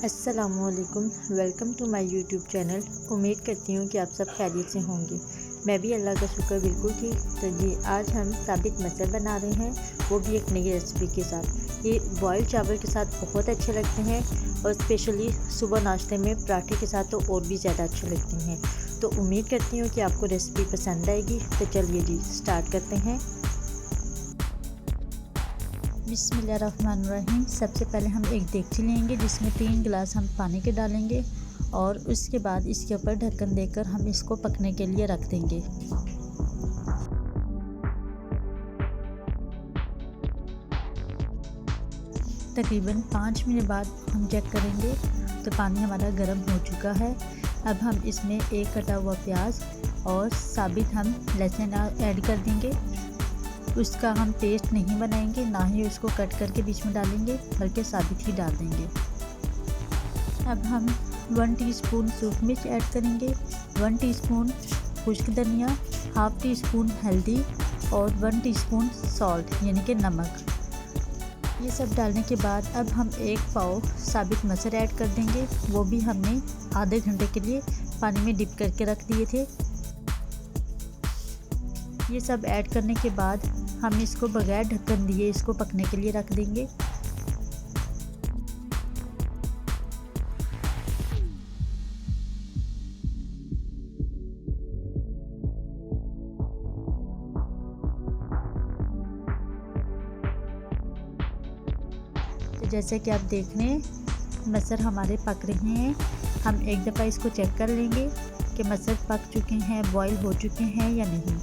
अस्सलामुअलैकुम, welcome to my YouTube channel. उम्मीद करती हूँ कि आप सब खैरियत से होंगे। मैं भी अल्लाह का शुक्र बिल्कुल ठीक। तो जी आज हम साबित मसर बना रहे हैं, वो भी एक नई रेसिपी के साथ। ये बॉयल चावल के साथ बहुत अच्छे लगते हैं और स्पेशली सुबह नाश्ते में पराठे के साथ तो और भी ज़्यादा अच्छे लगते हैं। तो उम्मीद करती हूँ कि आपको रेसिपी पसंद आएगी। तो चलिए जी स्टार्ट करते हैं। बिस्मिल्लाहिर्रहमानिर्रहीम। सबसे पहले हम एक देगची लेंगे जिसमें 3 गिलास हम पानी के डालेंगे और उसके बाद इसके ऊपर ढक्कन देकर हम इसको पकने के लिए रख देंगे। तकरीबन 5 मिनट बाद हम चेक करेंगे तो पानी हमारा गर्म हो चुका है। अब हम इसमें एक कटा हुआ प्याज और साबित हम लहसुन ऐड कर देंगे। उसका हम पेस्ट नहीं बनाएंगे, ना ही उसको कट करके बीच में डालेंगे, बल्कि साबित ही डाल देंगे। अब हम 1 टीस्पून सूख मिर्च ऐड करेंगे, 1 टीस्पून खुश्क धनिया, हाफ टी स्पून हल्दी और 1 टीस्पून सॉल्ट यानी कि नमक। ये सब डालने के बाद अब हम 1 पाव साबित मसर ऐड कर देंगे। वो भी हमने आधे घंटे के लिए पानी में डिप करके रख दिए थे। ये सब ऐड करने के बाद हम इसको बगैर ढक्कन दिए इसको पकने के लिए रख देंगे। तो जैसे कि आप देख रहे हैं मसर हमारे पक रहे हैं। हम एक दफ़ा इसको चेक कर लेंगे कि मसर पक चुके हैं, बॉईल हो चुके हैं या नहीं।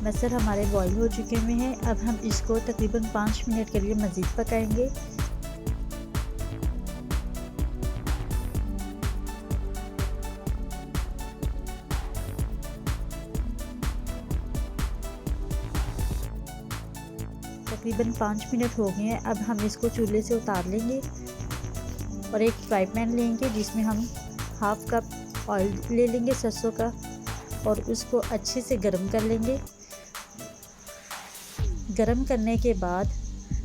मसर हमारे बॉईल हो चुके हुए हैं। अब हम इसको तकरीबन 5 मिनट के लिए मज़ीद पकाएंगे। तकरीबन 5 मिनट हो गए हैं। अब हम इसको चूल्हे से उतार लेंगे और एक फ्राई पैन लेंगे जिसमें हम हाफ कप ऑयल ले लेंगे सरसों का और उसको अच्छे से गर्म कर लेंगे। गरम करने के बाद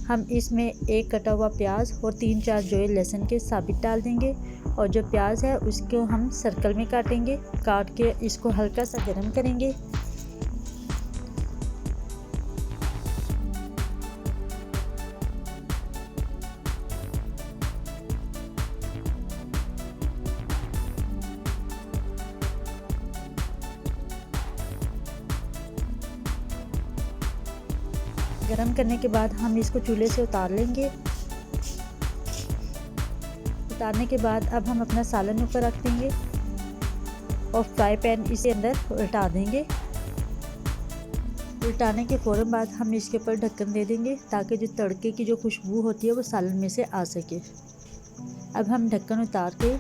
हम इसमें एक कटा हुआ प्याज और 3-4 जोए लहसुन के साबित डाल देंगे और जो प्याज है उसको हम सर्कल में काटेंगे। काट के इसको हल्का सा गरम करेंगे। गरम करने के बाद हम इसको चूल्हे से उतार लेंगे। उतारने के बाद अब हम अपना सालन ऊपर रख देंगे और फ्राई पैन इसे अंदर उल्टा देंगे। उल्टाने के फ़ौरन बाद हम इसके ऊपर ढक्कन दे देंगे ताकि जो तड़के की जो खुशबू होती है वो सालन में से आ सके। अब हम ढक्कन उतार के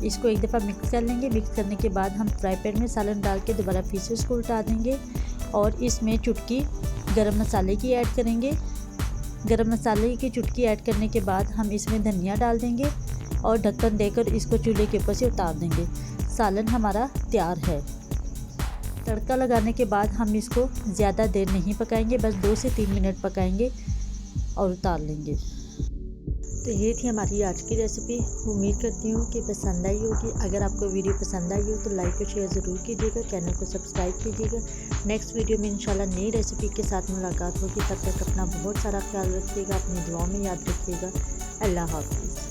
इसको एक दफ़ा मिक्स कर लेंगे। मिक्स करने के बाद हम फ्राई पैन में सालन डाल के दोबारा फिर से उसको उल्टा देंगे और इसमें चुटकी गरम मसाले की ऐड करेंगे। गरम मसाले की चुटकी ऐड करने के बाद हम इसमें धनिया डाल देंगे और ढक्कन देकर इसको चूल्हे के ऊपर से उतार देंगे। सालन हमारा तैयार है। तड़का लगाने के बाद हम इसको ज़्यादा देर नहीं पकाएंगे, बस 2 से 3 मिनट पकाएंगे और उतार लेंगे। तो ये थी हमारी आज की रेसिपी। उम्मीद करती हूँ कि पसंद आई होगी। अगर आपको वीडियो पसंद आई हो तो लाइक और शेयर ज़रूर कीजिएगा, चैनल को सब्सक्राइब कीजिएगा। नेक्स्ट वीडियो में इंशाल्लाह नई रेसिपी के साथ मुलाकात होगी। तब तक अपना बहुत सारा ख्याल रखिएगा, अपनी दुआओं में याद रखिएगा। अल्लाह हाफ़िज़।